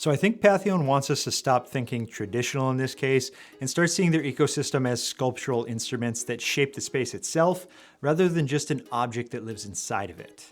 So I think Pantheone wants us to stop thinking traditional in this case and start seeing their ecosystem as sculptural instruments that shape the space itself rather than just an object that lives inside of it.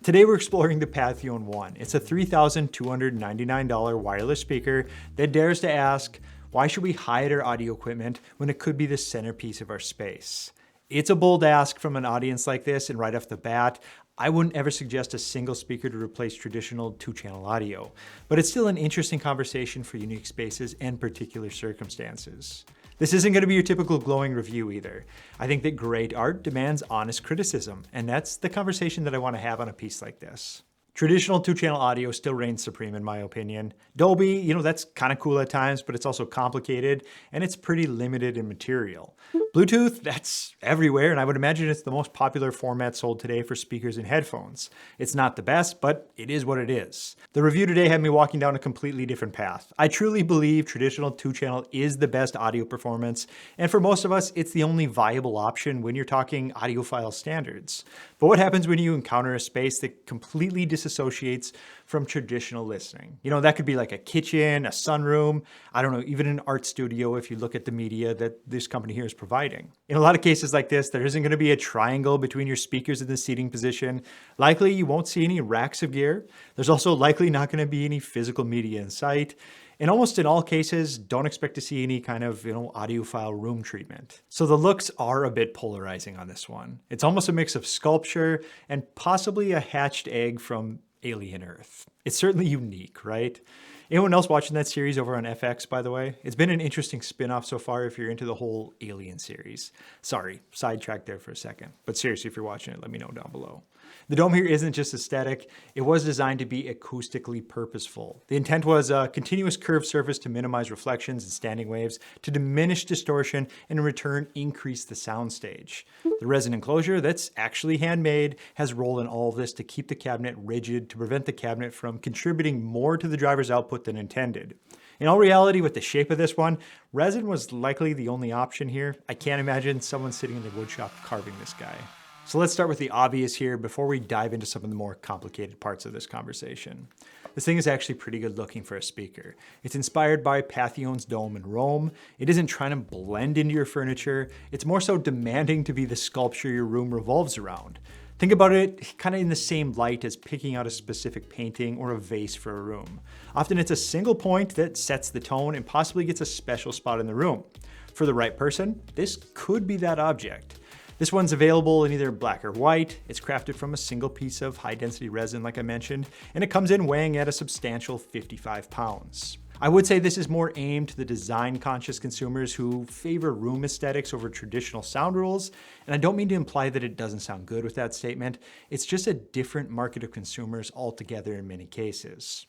Today we're exploring the Pantheone 1. It's a $3,299 wireless speaker that dares to ask, why should we hide our audio equipment when it could be the centerpiece of our space? It's a bold ask from an audience like this, and right off the bat, I wouldn't ever suggest a single speaker to replace traditional two-channel audio, but it's still an interesting conversation for unique spaces and particular circumstances. This isn't going to be your typical glowing review either. I think that great art demands honest criticism, and that's the conversation that I want to have on a piece like this. Traditional two-channel audio still reigns supreme in my opinion. Dolby, that's kind of cool at times, but it's also complicated and it's pretty limited in material. Bluetooth, that's everywhere, and I would imagine it's the most popular format sold today for speakers and headphones. It's not the best, but it is what it is. The review today had me walking down a completely different path. I truly believe traditional two-channel is the best audio performance, and for most of us, it's the only viable option when you're talking audiophile standards. But what happens when you encounter a space that completely disassociates from traditional listening? That could be like a kitchen, a sunroom, I don't know, even an art studio if you look at the media that this company here is providing. In a lot of cases like this, there isn't going to be a triangle between your speakers in the seating position. Likely you won't see any racks of gear. There's also likely not going to be any physical media in sight. And almost in all cases, don't expect to see any kind of, audiophile room treatment. So the looks are a bit polarizing on this one. It's almost a mix of sculpture and possibly a hatched egg from Alien Earth. It's certainly unique, right? Anyone else watching that series over on FX, by the way? It's been an interesting spin-off so far if you're into the whole Alien series. Sorry, sidetracked there for a second. But seriously, if you're watching it, let me know down below. The dome here isn't just aesthetic, it was designed to be acoustically purposeful. The intent was a continuous curved surface to minimize reflections and standing waves, to diminish distortion, and in return, increase the soundstage. The resin enclosure, that's actually handmade, has roll in all of this to keep the cabinet rigid to prevent the cabinet from contributing more to the driver's output than intended. In all reality, with the shape of this one, resin was likely the only option here. I can't imagine someone sitting in the woodshop carving this guy. So let's start with the obvious here before we dive into some of the more complicated parts of this conversation. This thing is actually pretty good looking for a speaker. It's inspired by Pantheone's dome in Rome. It isn't trying to blend into your furniture. It's more so demanding to be the sculpture your room revolves around. Think about it kind of in the same light as picking out a specific painting or a vase for a room. Often it's a single point that sets the tone and possibly gets a special spot in the room. For the right person, this could be that object. This one's available in either black or white. It's crafted from a single piece of high density resin like I mentioned, and it comes in weighing at a substantial 55 pounds. I would say this is more aimed to the design conscious consumers who favor room aesthetics over traditional sound rules, and I don't mean to imply that it doesn't sound good with that statement. It's just a different market of consumers altogether in many cases.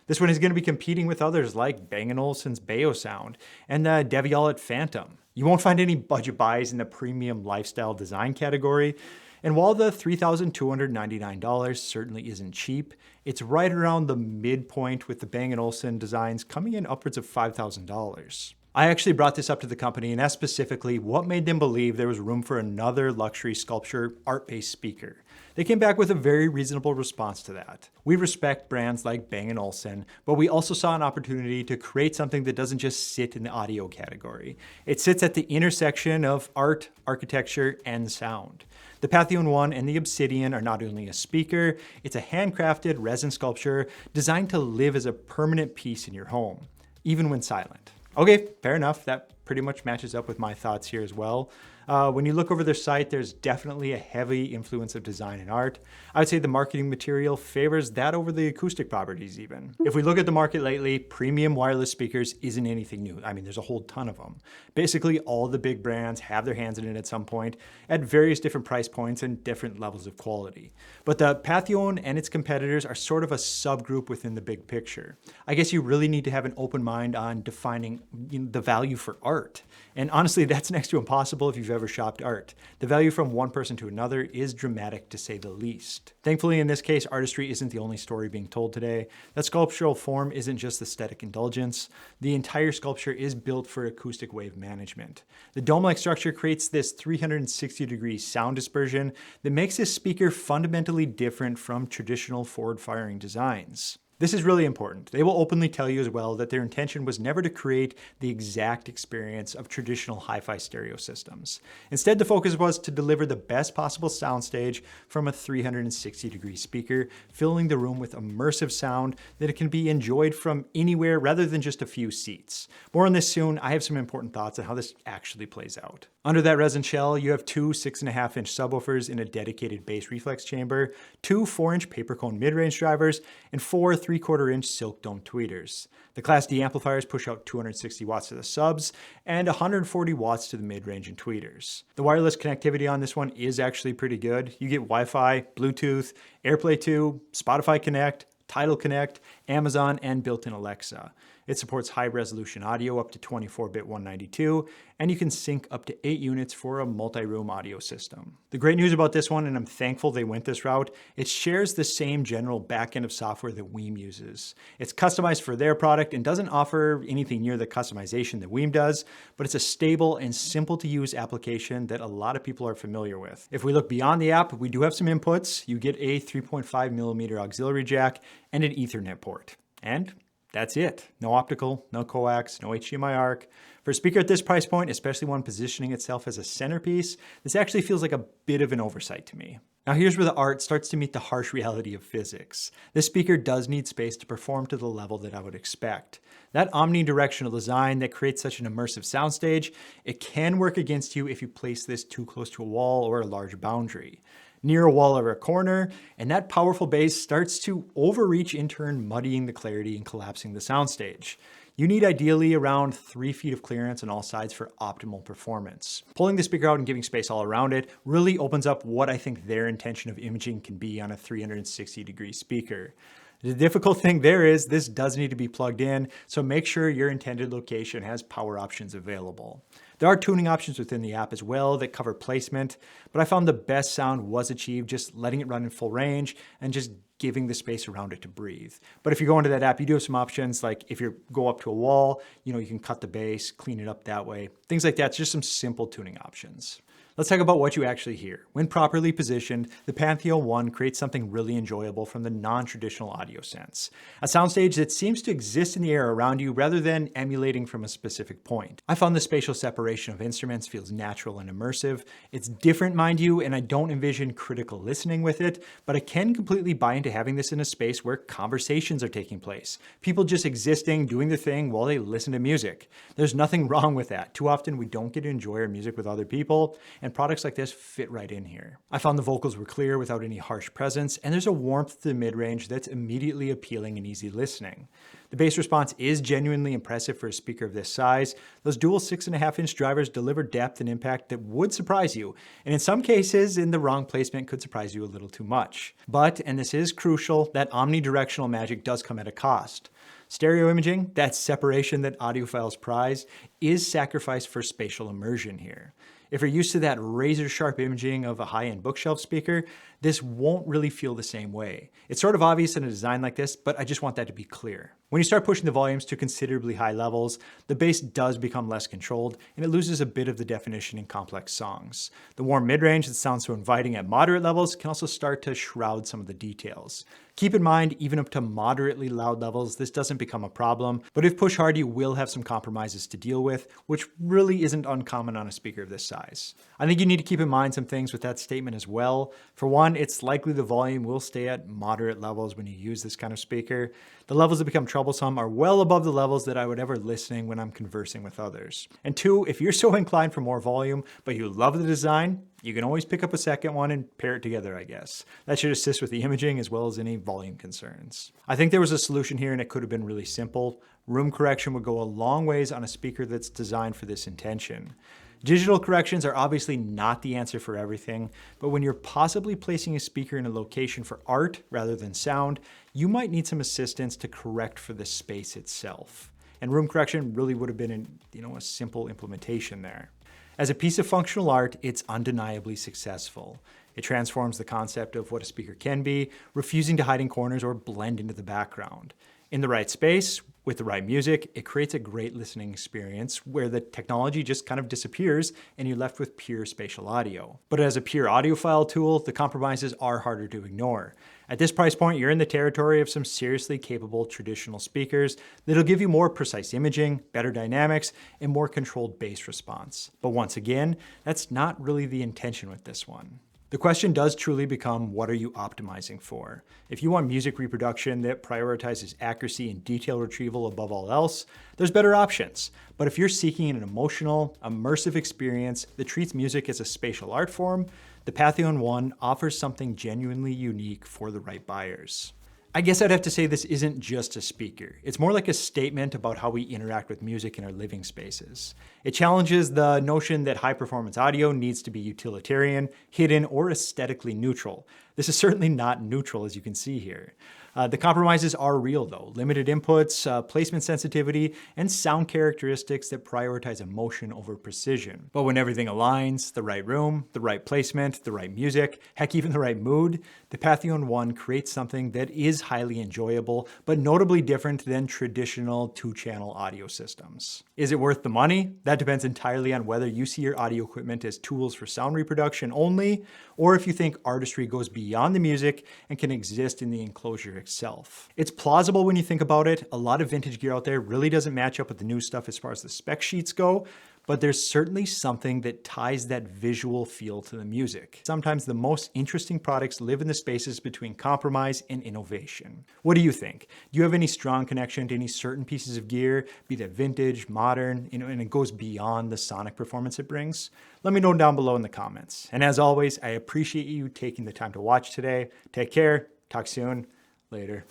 This one is going to be competing with others like Bang & Olufsen's Bayo Sound and the Devialet Phantom. You won't find any budget buys in the premium lifestyle design category. And while the $3,299 certainly isn't cheap, it's right around the midpoint with the Bang & Olufsen designs coming in upwards of $5,000. I actually brought this up to the company and asked specifically what made them believe there was room for another luxury sculpture art-based speaker. They came back with a very reasonable response to that. We respect brands like Bang & Olufsen, but we also saw an opportunity to create something that doesn't just sit in the audio category. It sits at the intersection of art, architecture, and sound. The Pantheone 1 and the Obsidian are not only a speaker, it's a handcrafted resin sculpture designed to live as a permanent piece in your home, even when silent. Okay, fair enough. That pretty much matches up with my thoughts here as well. When you look over their site, there's definitely a heavy influence of design and art. I would say the marketing material favors that over the acoustic properties even. If we look at the market lately, premium wireless speakers isn't anything new. I mean, there's a whole ton of them. Basically, all the big brands have their hands in it at some point at various different price points and different levels of quality. But the Pantheone and its competitors are sort of a subgroup within the big picture. I guess you really need to have an open mind on defining the value for art. And honestly, that's next to impossible if you've ever shopped art. The value from one person to another is dramatic to say the least. Thankfully, in this case, artistry isn't the only story being told today. That sculptural form isn't just aesthetic indulgence. The entire sculpture is built for acoustic wave management. The dome-like structure creates this 360-degree sound dispersion that makes this speaker fundamentally different from traditional forward-firing designs. This is really important. They will openly tell you as well that their intention was never to create the exact experience of traditional hi-fi stereo systems. Instead, the focus was to deliver the best possible soundstage from a 360-degree speaker, filling the room with immersive sound that it can be enjoyed from anywhere rather than just a few seats. More on this soon. I have some important thoughts on how this actually plays out. Under that resin shell, you have two 6.5-inch subwoofers in a dedicated bass reflex chamber, two 4-inch paper cone mid-range drivers, and four 3/4-inch silk dome tweeters. The Class D amplifiers push out 260 watts to the subs and 140 watts to the mid-range and tweeters. The wireless connectivity on this one is actually pretty good. You get Wi-Fi, Bluetooth, AirPlay 2, Spotify Connect, Tidal Connect, Amazon, and built-in Alexa. It supports high-resolution audio up to 24-bit 192, and you can sync up to 8 units for a multi-room audio system. The great news about this one, and I'm thankful they went this route, it shares the same general backend of software that Weem uses. It's customized for their product and doesn't offer anything near the customization that Weem does, but it's a stable and simple-to-use application that a lot of people are familiar with. If we look beyond the app, we do have some inputs. You get a 3.5mm auxiliary jack and an Ethernet port. And that's it. No optical, no coax, no HDMI ARC. For a speaker at this price point, especially one positioning itself as a centerpiece, this actually feels like a bit of an oversight to me. Now here's where the art starts to meet the harsh reality of physics. This speaker does need space to perform to the level that I would expect. That omnidirectional design that creates such an immersive soundstage, it can work against you if you place this too close to a wall or a large boundary. Near a wall or a corner, and that powerful bass starts to overreach, in turn muddying the clarity and collapsing the soundstage. You need ideally around 3 feet of clearance on all sides for optimal performance. Pulling the speaker out and giving space all around it really opens up what I think their intention of imaging can be on a 360-degree speaker. The difficult thing there is this does need to be plugged in, so make sure your intended location has power options available. There are tuning options within the app as well that cover placement, but I found the best sound was achieved just letting it run in full range and just giving the space around it to breathe. But if you go into that app, you do have some options, like if you go up to a wall, you can cut the bass, clean it up that way. Things like that, it's just some simple tuning options. Let's talk about what you actually hear. When properly positioned, the Pantheone 1 creates something really enjoyable from the non-traditional audio sense. A soundstage that seems to exist in the air around you rather than emulating from a specific point. I found the spatial separation of instruments feels natural and immersive. It's different, mind you, and I don't envision critical listening with it, but I can completely buy into having this in a space where conversations are taking place. People just existing, doing their thing while they listen to music. There's nothing wrong with that. Too often we don't get to enjoy our music with other people, and products like this fit right in here. I found the vocals were clear without any harsh presence, and there's a warmth to the mid-range that's immediately appealing and easy listening. The bass response is genuinely impressive for a speaker of this size. Those dual 6.5-inch drivers deliver depth and impact that would surprise you, and in some cases, in the wrong placement could surprise you a little too much. But, and this is crucial, that omnidirectional magic does come at a cost. Stereo imaging, that separation that audiophiles prize, is sacrificed for spatial immersion here. If you're used to that razor-sharp imaging of a high-end bookshelf speaker, this won't really feel the same way. It's sort of obvious in a design like this, but I just want that to be clear. When you start pushing the volumes to considerably high levels, the bass does become less controlled, and it loses a bit of the definition in complex songs. The warm mid-range that sounds so inviting at moderate levels can also start to shroud some of the details. Keep in mind, even up to moderately loud levels, this doesn't become a problem, but if pushed hard, you will have some compromises to deal with, which really isn't uncommon on a speaker of this size. I think you need to keep in mind some things with that statement as well. For one, it's likely the volume will stay at moderate levels when you use this kind of speaker. The levels that become troublesome are well above the levels that I would ever listening when I'm conversing with others. And two, if you're so inclined for more volume, but you love the design, you can always pick up a second one and pair it together, I guess. That should assist with the imaging as well as any volume concerns. I think there was a solution here and it could have been really simple. Room correction would go a long ways on a speaker that's designed for this intention. Digital corrections are obviously not the answer for everything, but when you're possibly placing a speaker in a location for art rather than sound, you might need some assistance to correct for the space itself. And room correction really would have been a simple implementation there. As a piece of functional art, it's undeniably successful. It transforms the concept of what a speaker can be, refusing to hide in corners or blend into the background. In the right space, with the right music, it creates a great listening experience where the technology just kind of disappears and you're left with pure spatial audio. But as a pure audiophile tool, the compromises are harder to ignore. At this price point, you're in the territory of some seriously capable traditional speakers that'll give you more precise imaging, better dynamics, and more controlled bass response. But once again, that's not really the intention with this one. The question does truly become, what are you optimizing for? If you want music reproduction that prioritizes accuracy and detail retrieval above all else, there's better options. But if you're seeking an emotional, immersive experience that treats music as a spatial art form, the Pantheone 1 offers something genuinely unique for the right buyers. I guess I'd have to say this isn't just a speaker. It's more like a statement about how we interact with music in our living spaces. It challenges the notion that high-performance audio needs to be utilitarian, hidden, or aesthetically neutral. This is certainly not neutral, as you can see here. The compromises are real though. Limited inputs, placement sensitivity, and sound characteristics that prioritize emotion over precision. But when everything aligns, the right room, the right placement, the right music, heck, even the right mood, the Pantheone 1 creates something that is highly enjoyable, but notably different than traditional two-channel audio systems. Is it worth the money? That depends entirely on whether you see your audio equipment as tools for sound reproduction only, or if you think artistry goes beyond the music and can exist in the enclosure itself. It's plausible when you think about it. A lot of vintage gear out there really doesn't match up with the new stuff as far as the spec sheets go, but there's certainly something that ties that visual feel to the music. Sometimes the most interesting products live in the spaces between compromise and innovation. What do you think? Do you have any strong connection to any certain pieces of gear, be that vintage, modern, and it goes beyond the sonic performance it brings? Let me know down below in the comments. And as always, I appreciate you taking the time to watch today. Take care. Talk soon. Later.